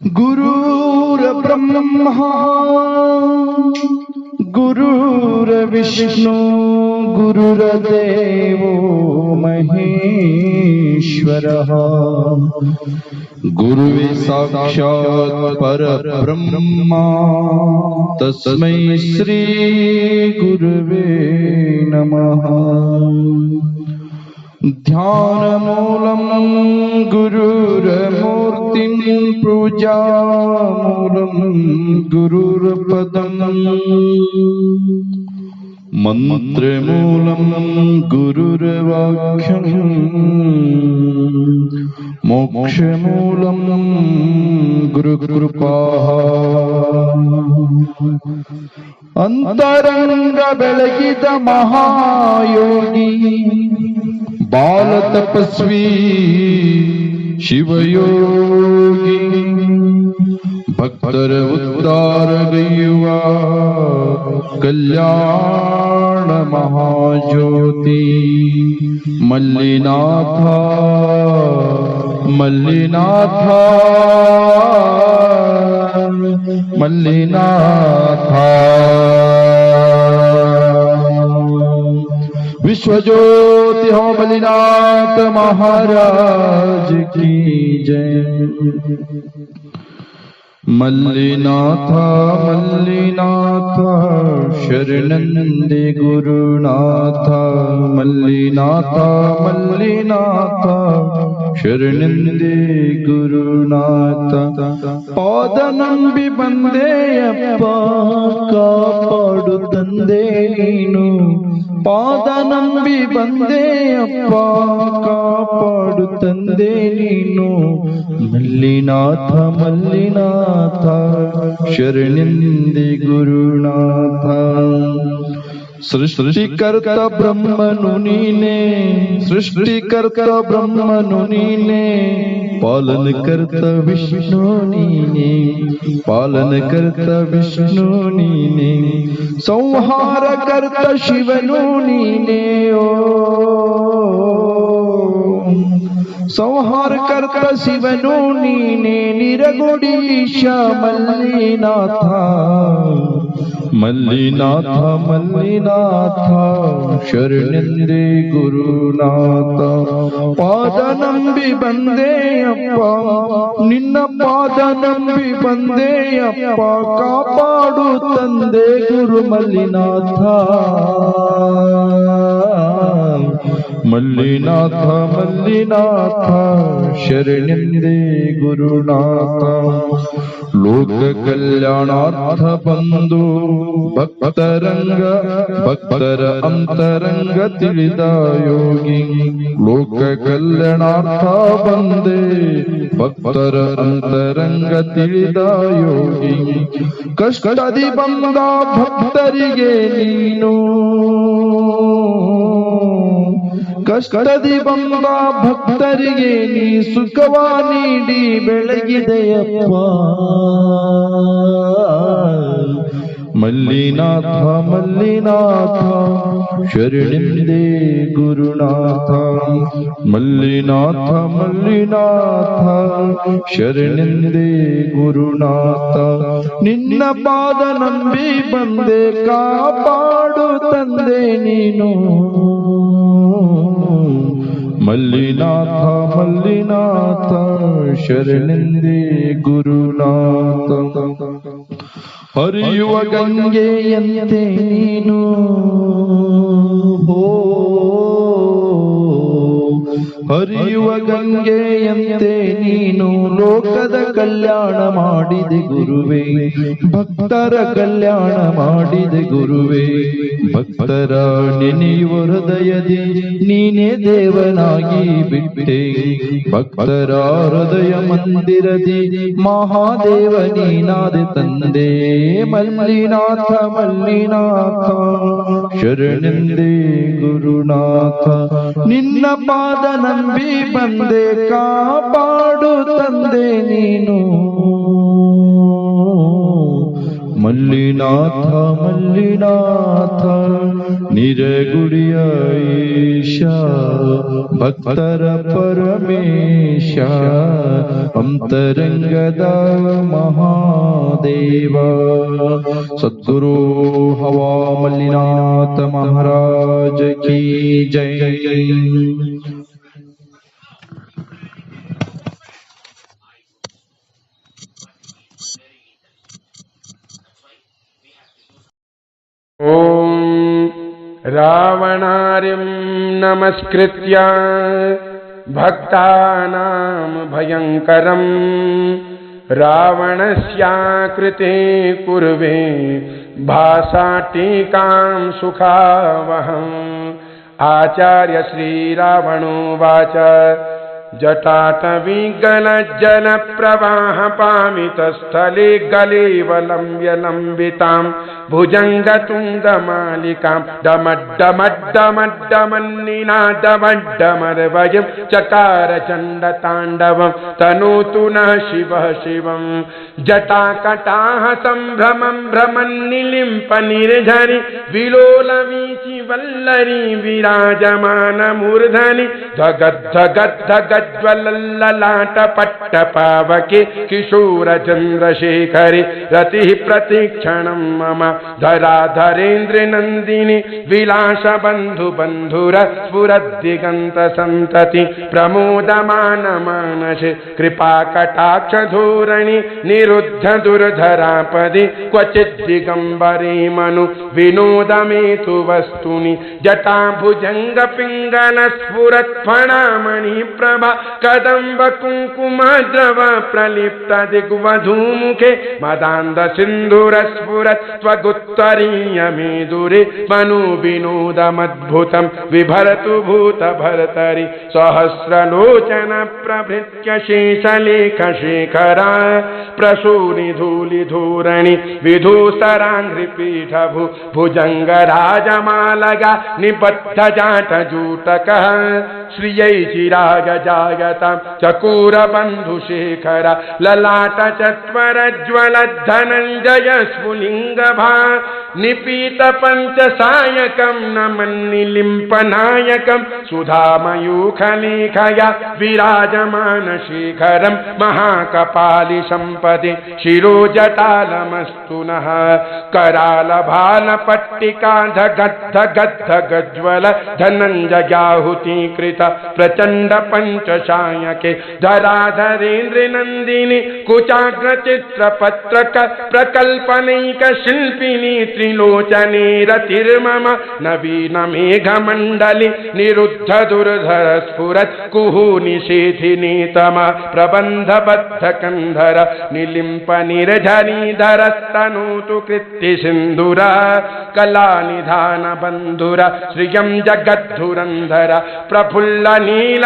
गुरुर्ब्रह्मा गुरुर्विष्णु गुरुर्देवो महेश्वरः गुरुवे साक्षात् परब्रह्मा तस्मै श्री गुरुवे नमः। ध्यानमूलं गुरुर्मूर्तिं पूजामूलं गुरुर्पदम् मन्त्रमूलं गुरुर्वाक्यं मोक्षमूलं गुरुकृपा। ಅಂತರಂಗ ಬೆಳಗಿದ ಮಹಾಯೋಗಿ ಬಾಲ ತಪಸ್ವಿ ಶಿವಯೋಗಿ ಭಕ್ತರ ಉದ್ಧಾರಗೈಯುವ ಕಲ್ಯಾಣ ಮಹಾಜ್ಯೋತಿ ಮಲ್ಲಿನಾಥ ಮಲ್ಲಿನಾಥ ಮಲ್ಲಿನಾಥ। विश्वज्योति हो मल्लिनाथ महाराज की जय। मल्लिनाथ मल्लिनाथ शरणंदे गुरुनाथ मल्लिनाथ मल्लिनाथ शरणंदे गुरुनाथ। पाद ನಂಬಿ ಬಂದೆಯಪ್ಪ ಕಾಪಾಡು ತಂದೆ ನೀನು ಪಾದ ನಂಬಿ ಬಂದೆಯಪ್ಪ ಕಾಪಾಡು ತಂದೆ ನೀನು ಮಲ್ಲಿನಾಥ ಮಲ್ಲಿನಾಥ ಶರಣೆಂದೆ ಗುರುನಾಥ। ಸೃಷ್ಟಿಕರ್ತ ಬ್ರಹ್ಮನು ನೀನೇ ಸೃಷ್ಟಿಕರ್ತ ಬ್ರಹ್ಮನು ನೀನೇ ಪಾಲನಕರ್ತ ವಿಷ್ಣು ನೀನೇ ಪಾಲನಕರ್ತ ವಿಷ್ಣು ನೀನೇ ಸಂಹಾರಕರ್ತ ಶಿವನು ನೀನೇ ಓ ಸಂಹಾರಕರ್ತ ಶಿವನು ನೀನೇ ನಿರಗುಡೀಶ ಮಲ್ಲಿನಾಥ ಮಲ್ಲಿನಾಥ ಮಲ್ಲಿನಾಥ ಶರಣೆಂದೆ ಗುರುನಾಥ। ಪಾದ ನಂಬಿ ಬಂದೆಯಪ್ಪ ನಿನ್ನ ಪಾದ ನಂಬಿ ಬಂದೆಯಪ್ಪ ಕಾಪಾಡು ತಂದೆ ಗುರು ಮಲ್ಲಿನಾಥ ಮಲ್ಲಿನಾಥ ಮಲ್ಲಿನಾಥ ಶರಣೆಂದೆ ಗುರುನಾಥ। ಲೋಕ ಕಲ್ಯಾಣಾರ್ಥ ಬಂದು ಭಕ್ತರಂಗ ಭಕ್ತರ ಅಂತರಂಗ ತಿಳಿದ ಯೋಗಿ ಲೋಕ ಕಲ್ಯಾಣಾರ್ಥ ಬಂದೆ ಭಕ್ತರ ಅಂತರಂಗ ತಿಳಿದ ಯೋಗಿ ಕಷ್ಟದಿ ಬಂದ ಭಕ್ತರಿಗೆ ನೀನು ಕಷ್ಟದಿ ಬಂದ ಭಕ್ತರಿಗೆ ನೀ ಸುಖವ ನೀಡಿ ಬೆಳಗಿದೆಯಪ್ಪ ಮಲ್ಲಿನಾಥ ಮಲ್ಲಿನಾಥ ಶರಣೆಂದೆ ಗುರುನಾಥ ಮಲ್ಲಿನಾಥ ಮಲ್ಲಿನಾಥ ಶರಣೆಂದೆ ಗುರುನಾಥ। ನಿನ್ನ ಪಾದ ನಂಬಿ ಬಂದೆ ಕಾಪಾಡು ತಂದೆ ನೀನು ಮಲ್ಲಿನಾಥ ಮಲ್ಲಿನಾಥ ಶರಣೆಂದೆ ಗುರುನಾಥ। ಹರಿಯುವ ಗಂಗೆಯಂತೆ ನೀನು ಹರಿಯುವ ಗಂಗೆಯಂತೆ ನೀನು ಲೋಕದ ಕಲ್ಯಾಣ ಮಾಡಿದೆ ಗುರುವೇ ಭಕ್ತರ ಕಲ್ಯಾಣ ಮಾಡಿದೆ ಗುರುವೇ ಭಕ್ತರ ನೆನೆಯುವ ಹೃದಯದಿ ನೀನೇ ದೇವನಾಗಿ ಬಿಟ್ಟೆ ಭಕ್ತರ ಹೃದಯ ಮಂದಿರದಿ ಮಹಾದೇವ ನೀನಾದೆ ತಂದೆ ಮಲ್ಲಿನಾಥ ಮಲ್ಲಿನಾಥ ಶರಣೆಂದೆ ಗುರುನಾಥ। ನಿನ್ನ ಪಾದ ನಂಬಿ ಬಂದೆ ಕಾಪಾಡು ತಂದೆ ನೀನು ಮಲ್ಲಿನಾಥ ಮಲ್ಲಿನಾಥ ನಿರಗುಡಿಯ ಈಶ ಭಕ್ತರ ಪರಮೇಶ ಅಂತರಂಗದ ಮಹಾದೇವ. ಸದ್ಗುರು ಹವಾ ಮಲ್ಲಿನಾಥ ಮಹಾರಾಜ ಕಿ ಜೈ. ಓಂ ರಾವಣಾರ್ಯಂ ನಮಸ್ಕೃತ್ಯ ಭಕ್ತಾನಾಂ ಭಯಂಕರಂ ರಾವಣಸ್ಯಾಕೃತೆ ಕುರ್ವೆ ಭಾಸಾಟೀಕಾಂ ಸುಖಾವಹಂ. ಆಚಾರ್ಯ ಶ್ರೀರಾವಣೋವಾಚ ಜಟಾಟವಿಗಲಜ್ಜಲ ಪ್ರವಾಹ ಪಾಮಿತಸ್ಥಲೆ ಗಲೇವಲಂಬ್ಯ ಲಂಬಿತಾಂ ಭುಜಂಗತುಂಗಮಾಲಿಕಾಂ ಡಮಡ್ಡಮಡ್ಡಮಡ್ಡಮನ್ನಿನಾದಮಡ್ಡಮರ್ವಯಂ ಚಕಾರ ಚಂಡ ತಾಂಡವಂ ತನೋತು ನಃ ಶಿವಃ ಶಿವಂ. ಜಟಾಕಟಾಹ ಸಂಭ್ರಮಂ ಭ್ರಮನ್ನಿಲಿಂಪ ನಿರ್ಧರಿ ವಿಲೋಲವೀಚಿ ವಲ್ಲರಿ ವಿರಾಜಮಾನ ಮೂರ್ಧನಿ ಧಗದ್ಧಗದ್ಧಗ ಜ್ವಲಲ್ಲಲಾಟ ಪಟ್ಟ ಪಾವಕೆ ಕಿಶೋರ ಚಂದ್ರಶೇಖರಿ ರತಿ ಪ್ರತಿಕ್ಷಣಂ ಮಮ ಧರಾಧರೇಂದ್ರ ನಂದಿನಿ ವಿಲಾಸ ಬಂಧು ಬಂಧುರ ಸ್ಫುರದ್ದಿಗಂತ ಸಂತತಿ ಪ್ರಮೋದಮಾನ ಮಾನಸೆ ಕೃಪಾ ಕಟಾಕ್ಷ ಧೋರಣಿ ನಿರುದ್ಧ ದುರ್ಧರಾಪದಿ ಕ್ವಚಿತ್ ದಿಗಂಬರೇ ಮನು ವಿನೋದಮೇತು ವಸ್ತುನಿ ಜಟಾಭುಜಂಗ ಪಿಂಗಲ ಸ್ಫುರತ್ ಫಣಾಮಣಿ ಪ್ರಭಾ ಕದಂಬ ಕುಂಕುಮ ದ್ರವ ಪ್ರಲಿಪ್ತ ದಿಗ್ವಧೂಮುಖೆ ಮದಾಂಧ ಸಿಂಧೂರ ಸ್ಫುರತ್ ತ್ವಗುತ್ತರೀಯ ಮೇದುರೆ ಮನು ವಿನೋದಮದ್ಭುತಂ ವಿಭರತು ಭೂತ ಭರತರಿ ಸಹಸ್ರಲೋಚನ ಪ್ರಭೃತ್ಯ ಶೇಷಲೇಖ ಶೇಖರ ಪ್ರಸೂನಿ ಧೂಲಿ ಧೂರಣಿ ವಿಧೂಸರಾಂಘ್ರಿ ಪೀಠ ಭುಜಂಗ ರಾಜಮಾಲಗ ನಿಬದ್ಧ ಜಾಟ ಜೂಟಕ ಶ್ರಿಯೈ ಚಿರಾಗ ಜಾಗತಾಂ ಚಕೂರ ಬಂಧು ಶೇಖರ ಲಲಾಟ ಚತ್ವರ ಜ್ವಲ ಧನಂಜಯ ಸ್ಫುಲಿಂಗ ಭಾ ನಿಪೀತ ಪಂಚ ಸಾಯಕಂ ನಮನ್ನಿಲಿಂಪ ನಾಯಕಂ ಸುಧಾಮಯೂಖಲೇಖಯ ವಿರಾಜಮಾನ ಶೇಖರಂ ಮಹಾಕಪಾಲಿ ಸಂಪದೆ ಶಿರೋಜಟಾಲಮಸ್ತು ನಃ ಕರಾಲ ಭಾಲ ಪಟ್ಟಿಕಾ ಧಗದ್ಧ ಗದ್ಧ ಗಜ್ವಲ ಧನಂಜಯಾಹುತೀಕೃತ ಪ್ರಚಂಡ ಪಂಚಶಾಯಕೆ ಧರಾಧರೇಂದ್ರ ನಂದಿನಿ ಕುಚಾಗ್ರ ಚಿತ್ರ ಪತ್ರಕ ಪ್ರಕಲ್ಪನೈಕ ಶಿಲ್ಪಿನಿ ತ್ರಿಲೋಚನೆ ರತಿರ್ಮಮ ನವೀನ ಮೇಘ ಮಂಡಲಿ ನಿರುದ್ಧ ದುರ್ಧರ ಸ್ಫುರತ್ ಕುಹು ನಿಷೇಧಿನಿ ತಮ ಪ್ರಬಂಧ ಬದ್ಧ ಕಂಧರ ನಿಲಿಂಪ ನಿರ್ಧರೀಧರ ಸ್ತನೂತು ಕೃತ್ತಿ ಸಿಂಧುರ ಕಲಾ ನಿಧಾನ ಬಂಧುರ ಶ್ರಿಯಂ ಜಗದ್ಧುರಂಧರ ಪ್ರಫುಲ್ಲ ನೀಲ